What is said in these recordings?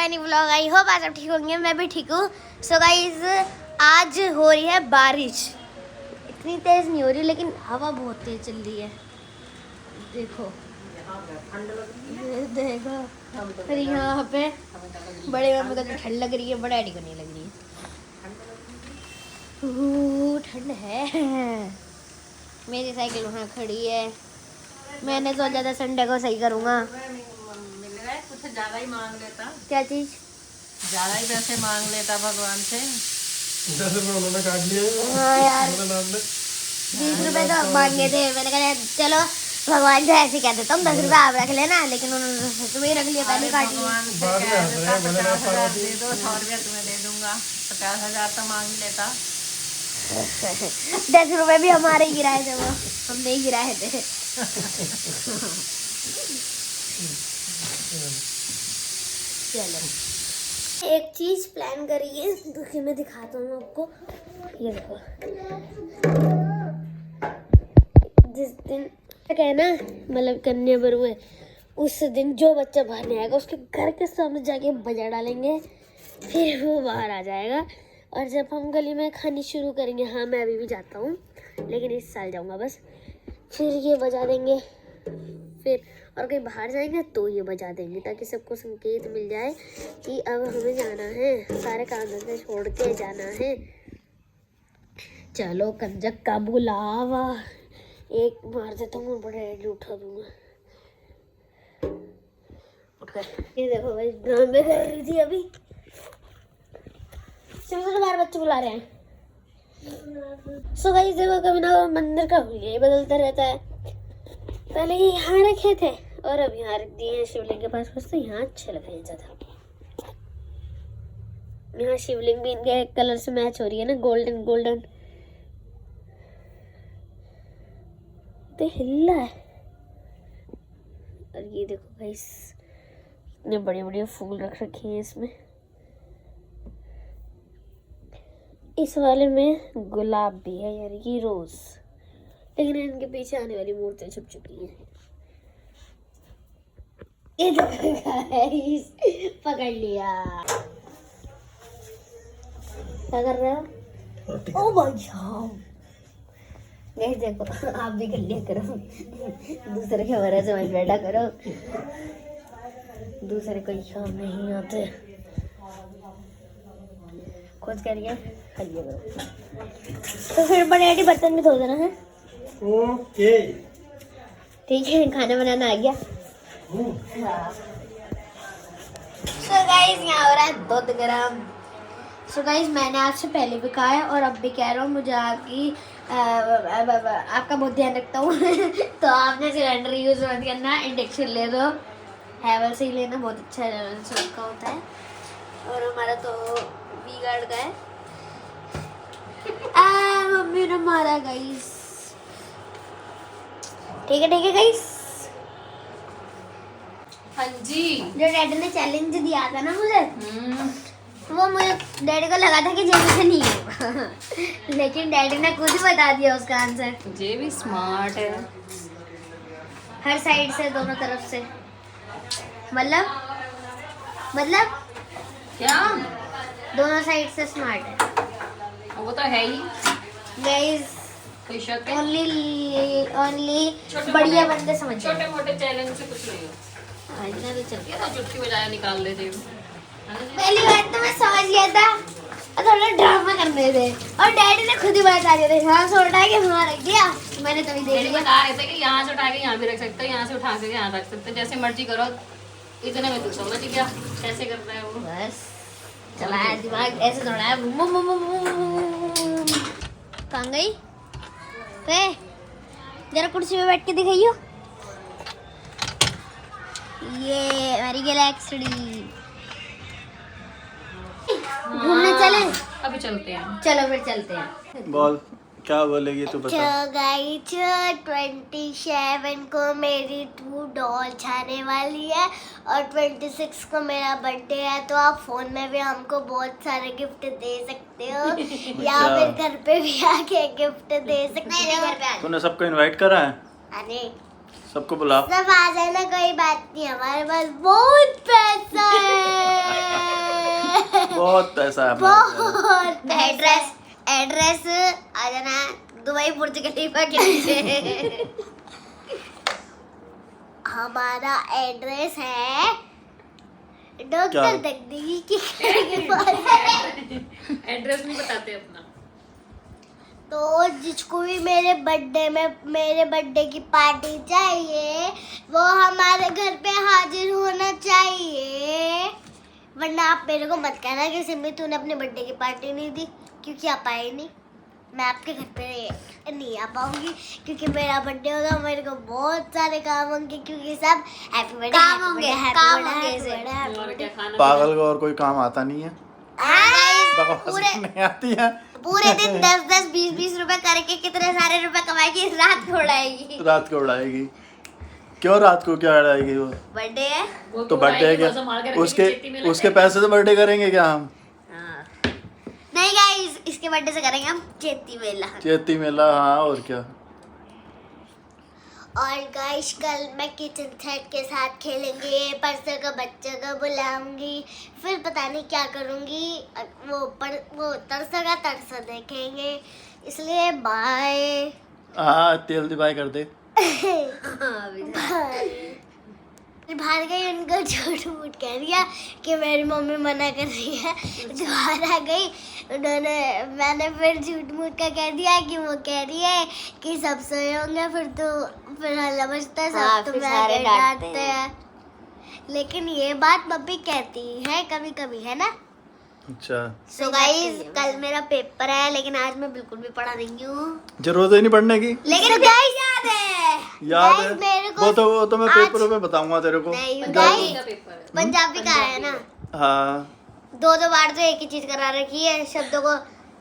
Many vlog. I hope आज आप ठीक होंगे, मैं भी ठीक हूँ। सो गाइस आज हो रही है बारिश। इतनी तेज नहीं हो रही लेकिन हवा बहुत तेज चल रही है। देखो देखो, फिर यहाँ पे बड़े मम्मी को तो ठंड लग रही है, बड़े डैडी को नहीं लग रही है। ठंड है। मेरी साइकिल वहाँ खड़ी है। मैंने सोचा था संडे को सही करूँगा। कुछ ज्यादा ही मांग लेता। क्या चीज? ज्यादा ही पैसे मांग लेता भगवान से। 10 रुपए उन्होंने काट लिए। हाँ यार, 20 रुपए तो मांगे थे। मैंने कहा चलो भगवान से ऐसे कह देता हूँ 10 रुपए आप रख लेना, लेकिन उन्होंने तुम्हें रख लिया, पहले काट लिया। भगवान से कह देता 50,000 दे दो, 100 रुपया तुम्हें दे दूंगा। 50,000 तो मांग लेता। 10 रुपए भी हमारे ही गिराए थे, वो हम नहीं गिराए थे। चलो एक चीज प्लान करिए, देखिए मैं दिखाता हूँ आपको। ये देखो, जिस दिन क्या है ना, मतलब कन्या बरू है, उस दिन जो बच्चा बाहर नहीं आएगा उसके घर के सामने जाके बजा डालेंगे, फिर वो बाहर आ जाएगा। और जब हम गली में खानी शुरू करेंगे, हाँ मैं अभी भी जाता हूँ लेकिन इस साल जाऊँगा बस, फिर ये बजा देंगे। फिर और कहीं बाहर जाएंगे तो ये बजा देंगे, ताकि सबको संकेत मिल जाए कि अब हमें जाना है, सारे काम धंधे छोड़ के जाना है। चलो कंजक का बुलावा, एक मार देता हूँ, बड़े उठा दूंगा। उठकर ये देखो भाई, ड्रामे कर रही थी अभी। चलो बार बच्चे बुला रहे हैं। सो गाइस देखो, कभी ना मंदिर का हुलिया बदलता रहता है। पहले ये यहाँ रखे थे और अब यहाँ रख दिए हैं शिवलिंग के पास। तो यहाँ अच्छा लगा ज्यादा। यहाँ शिवलिंग भी इनके कलर से मैच हो रही है ना, गोल्डन गोल्डन। तो हिला है। और ये देखो गाइस, इतने बड़े बड़े फूल रख रखे हैं इसमें। इस वाले में गुलाब भी है, यानी कि रोज, लेकिन इनके पीछे आने वाली मूर्तियां छुप चुकी हैं। पकड़ लिया। क्या कर रहे हो? ओ भाई साहब, नहीं देखो, आप भी कर लिया करो। दूसरे के वजह से मत बैठा करो, दूसरे कोई काम नहीं आते, खुद करिए खाइए करो। तो फिर बड़े बर्तन भी धो देना है। ओके ठीक है, खाना बनाना आ गया। सो गाइस यहाँ हो रहा है दूध गरम। सो गाइस मैंने आपसे पहले भी कहा है और अब भी कह रहा हूँ, मुझे आपका बहुत ध्यान रखता हूँ। तो आपने सिलेंडर यूज मत करना, इंडक्शन ले दो, हैवल से ही लेना, बहुत अच्छा रेस्टोरेंट का होता है। और हमारा तो वी गार्ड का है। मम्मी ने मारा गाइस। ठीक है गाइस। हाँ जी, जो डैडी ने चैलेंज दिया था ना मुझे, वो मुझे डैडी को लगा था कि जेबी से नहीं होगा। लेकिन डैडी ने खुद ही बता दिया उसका आंसर। ये भी स्मार्ट है, हर साइड से, दोनों तरफ से। मतलब क्या दोनों साइड से स्मार्ट है। वो तो है ही। गाइस ओनली बढ़िया बंदे समझ जाए। छोटे मोटे चैलेंज से कुछ नहीं हो। इतना भी चल ये तो चुटकी बजाया निकाल लेते हो। पहली बार तो मैं समझ गया था और थोड़ा ड्रामा करने थे, और डैडी ने खुद ही बता दिया था, यहाँ से उठा के वहाँ रख दिया। मैंने तभी देख लिया। बता रहे थे कि यहाँ से उठा के यहाँ भी रख सकते हो, यहाँ से उठा के यहाँ रख सकते हो, जैसे मर्जी करो। इतने में तू समझ गया कैसे करना है वो। बस चलाया दिमाग, ऐसे दौड़ाया। कहाँ गई? जरा कुर्सी पे बैठ के दिखाइयो। ये मेरी गैलेक्सी। घूमने चले? अभी चलते हैं। चलो फिर चलते हैं। बोल, क्या बोलेगी तू बता। गाइस 27 को मेरी 2 डॉल छाने वाली है और 26 को मेरा बर्थडे है। तो आप फोन में भी हमको बहुत सारे गिफ्ट दे सकते हो या फिर घर पे भी आके गिफ्ट दे सकते हो। तूने सबको इनवाइट करा है? अरे सबको बुला। सब आ जाना, कोई बात नहीं, हमारे पास बहुत पैसा है। बहुत पैसा है हमारे पास। बहुत एड्रेस आ जाना दुबई बुर्ज खलीफा के नीचे। हमारा एड्रेस है डॉक्टर दगदगी की घर के पास। एड्रेस नहीं बताते अपना। तो जिसको भी मेरे बर्थडे की पार्टी चाहिए वो हमारे घर पे हाजिर होना चाहिए, वरना आप मेरे को मत कहना कि सिमी तूने अपने बर्थडे की पार्टी नहीं दी, क्योंकि आप आए नहीं। मैं आपके घर पे नहीं आ पाऊंगी क्योंकि मेरा बर्थडे होगा, मेरे को बहुत सारे काम होंगे क्योंकि सब हैप्पी बर्थडे काम होंगे। और क्या खाना पागल को और कोई काम आता नहीं है, बकवास नहीं आती है। पूरे दिन 10-10 20-20 रुपए करके कितने सारे रुपए कमाएगी, रात को उड़ाएगी। रात को उड़ाएगी। क्यों रात को क्या उड़ाएगी वो? बर्थडे है वो तो बर्थडे है उड़ाएगी, मार के क्या? रखेगी, चेती में उसके पैसे से बर्थडे करेंगे क्या हम? नहीं गाइस, इसके बर्थडे से करेंगे हम चेती मेला। चेती मेला, हाँ और क्या। और गाइस कल मैं किचन सेट के साथ खेलेंगे, परसों का बच्चों को बुलाऊंगी, फिर पता नहीं क्या करूंगी। वो तरसा का तरसा देखेंगे, इसलिए बाय। हाँ तेल दिवाई कर दे। बाहर गई, उनको झूठ मूठ कह दिया कि मेरी मम्मी मना कर रही है। बाहर आ गई, मैंने फिर झूठ मूठ का कह दिया कि वो कह रही है कि सब सोए होंगे, फिर हल्ला बजता है, सब तुम्हें डांटते हैं। लेकिन ये बात मम्मी कहती है कभी कभी, है ना। अच्छा सो गाइस कल मेरा पेपर है, लेकिन आज मैं बिल्कुल भी पढ़ा नहीं हूँ। जरूरत ही नहीं पढ़ने की। लेकिन गाइस याद है मेरे को। वो तो मैं पेपर में बताऊंगा तेरे को। नहीं का गाइस, पेपर है। पंजाबी का है ना। हाँ दो बार तो एक ही चीज करा रखी है, शब्दों को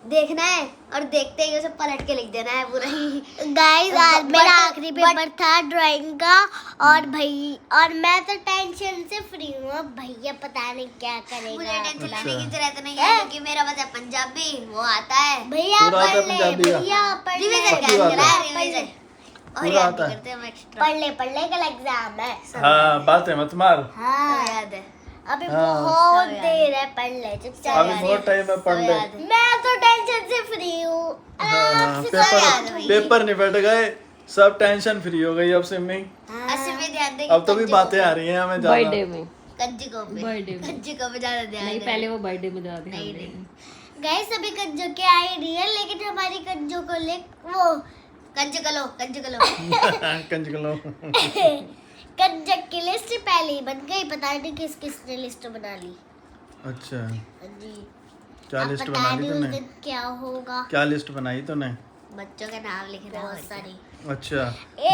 देखना है और देखते ही उसे पलट के लिख देना है पूरा ही। गाइस आज मेरा आखिरी पेपर था ड्राइंग का, और मैं तो टेंशन से फ्री हूँ। अब भैया पता नहीं क्या करेगा। मुझे टेंशन लेने की जरूरत नहीं है क्योंकि मेरा बच्चा पंजाबी वो आता है। भैया पूरा आता है पंजाबी का? भैया पढ़ ले, पक्की बात है। रिवीजन और पूरा याद आता भी है। करते हैं हम एक्स्ट्रा। पढ़ ले कल एग्जाम है। हाँ बात है मत मार। हाँ याद है। अभी हाँ। बहुत देर है, पढ़ ले चुपचाप। अभी बहुत टाइम है, पढ़ ले। मैं तो टेंशन से फ्री हूँ। हाँ, पेपर निपट गए, सब टेंशन फ्री हो गई अब सिमी। अब तो भी बातें आ रही हैं हमें बर्थडे ज्यादा। में कंजिको पे बर्थडे में कंजिको पे ज्यादा ध्यान नहीं, है। पहले वो बर्थडे में जाते नहीं, हैं। गाइस अभी कंजो के आई नहीं है, लेकिन हमारी कंजो को ले वो कंजो कलो कंज कलो। कंजक की लिस्ट पहले ही बन गई, पता नहीं किसने लिस्ट बना ली। अच्छा जी क्या अब लिस्ट पता बना ली नहीं उस तूने? दिन क्या होगा। क्या लिस्ट बनाई तूने? बच्चों के नाम लिखे थे बहुत सारे। अच्छा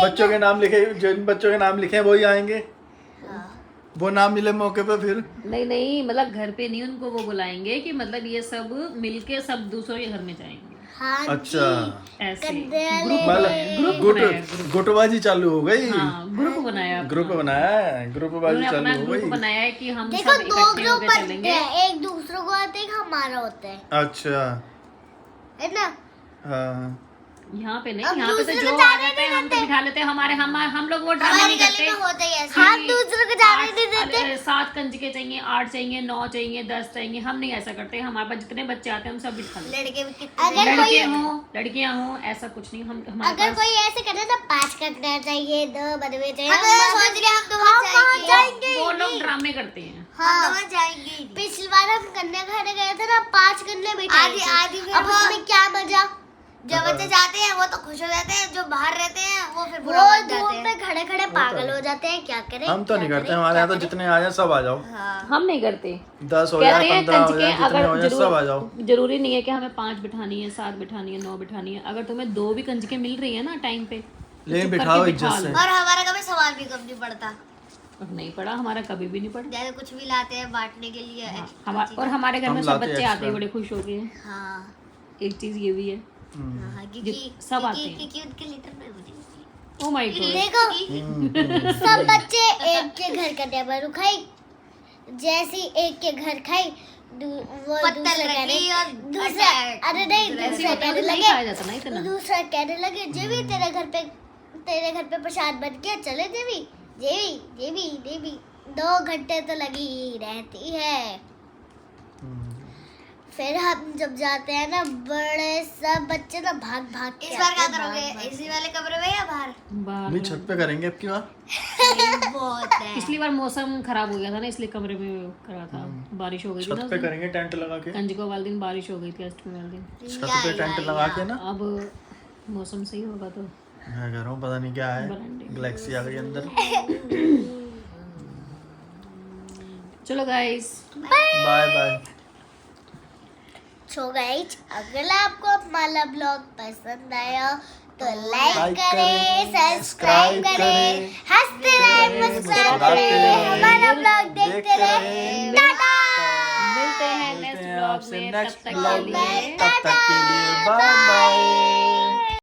बच्चों के नाम लिखे, जिन बच्चों के नाम लिखे हैं वही आएंगे। हाँ। वो नाम मिले मौके पे फिर। नहीं मतलब घर पे नहीं, उनको वो बुलाएंगे कि मतलब ये सब मिलके सब दूसरों के घर में जाएंगे हाँ अच्छा ऐसे। कंधे वाले ग्रुप मतलब बनाया, गुटबाजी चालू हो गई। हाँ ग्रुप बनाया, ग्रुप बनाया है, ग्रुपबाजी उन्होंने अपना चालू हो ग्रुप गई। बनाया है कि हम देखो सब दो इकट्ठे ग्रुप होकर बनते चलेंगे। हैं, एक दूसरों को आते हैं, एक हमारा होता है अच्छा ना। हाँ यहाँ पे नहीं, अब यहाँ पे तो दूसरे जो को आ जाने जाते हैं नहीं हम तो बिठा लेते हैं। हम लोग वो ड्रामे हमारी नहीं गली करते। में होता ही ऐसा। हम दूसरों को जाने नहीं देते। 7 कंजके चाहिए, 8 चाहिए, 9 चाहिए, 10 चाहिए, हम नहीं ऐसा करते। हमारे पास जितने बच्चे आते हैं हम सब बिठा लेते लड़के भी कितने अगर हैं। कोई लड़के हों लड़कियां हों ऐसा कुछ नहीं। हम हमारे अगर पास कोई ऐसे करे ना 5 कटना चाहिए, 2 बनवे चाहिए, हम सोच रहे हम तो वहाँ जाएंगे। वो लोग ड्रामे करते हैं। हाँ वहाँ जाएंगे। पिछली बार हम कन्या खाने गए थे ना, 5 कन्या बिठाई थी। अब उसमें क्या मजा। जो बच्चे जाते हैं वो तो खुश हो जाते हैं, जो बाहर रहते हैं वो फिर बुरा मान जाते हैं। में खड़े खड़े पागल हो जाते हैं। क्या करें हम तो नहीं करते, हमारे यहाँ तो जितने आ जाए सब आ जाओ। हम नहीं करते। 10 हो कह जाए रहे हैं 15 हो कंजके जाए जितने हो जाए अगर सब आ जाओ। जरूरी नहीं है कि हमें 5 बिठानी है, 7 बिठानी है, 9 बिठानी है। अगर तुम्हें 2 भी कंजके मिल रही है ना टाइम पे तो लेकिन चुप बिठाओ करके इज्जत बिठा से। लो। और हमारा कभी सवाल भी कम नहीं पड़ता। और नहीं पड़ा, हमारा कभी भी नहीं पड़ा। जैसे कुछ भी लाते हैं बांटने के लिए। और हमारे घर हम में सब लाते बच्चे हैं आते ही extra। बड़े खुश हो गए हैं। हाँ एक चीज ये भी है। क्योंकि सब आते हैं। क्योंकि उनके लीडर में मुझे ओ माय गॉड। देखो सब बच्चे एक के घर का टेबल उठाई, जैसी एक के घर खाई वो दूसरा अरे नहीं दूसरा कहने नहीं लगे खाया जाता ना इतना। दूसरा कहने लगे जेवी तेरे घर पे प्रसाद बन गया, चले जेवी जेवी जेवी जेवी 2 घंटे तो लगी ही रहती है। फिर हम जब जाते हैं ना बड़े सब बच्चे ना भाग भाग के इस बार क्या करोगे, इसी वाले कमरे में या बाहर? नहीं छत पे करेंगे अब की बार। बहुत है। पिछली बार मौसम खराब हो गया था ना, इसलिए कमरे में करा था, बारिश हो गई थी ना। छत पे करेंगे टेंट लगा के। कंजको वाले दिन बारिश हो गई थी, अष्टमी वाले दिन। छत पे टेंट लगा के ना। अब मौसम सही होगा तो मैं कह रहा हूँ पता नहीं क्या है, गैलेक्सी आ गई अंदर। चलो guys, bye bye. So guys, अगर आपको हमारा ब्लॉग पसंद आया तो लाइक लाइक करें, करें, सब्सक्राइब करें, हंसते रहें, मुस्कुराते रहें, हमारा ब्लॉग देखते रहें। टाटा। मिलते हैं नेक्स्ट ब्लॉग में, तब तक के लिए तब तक के लिए बाय बाय।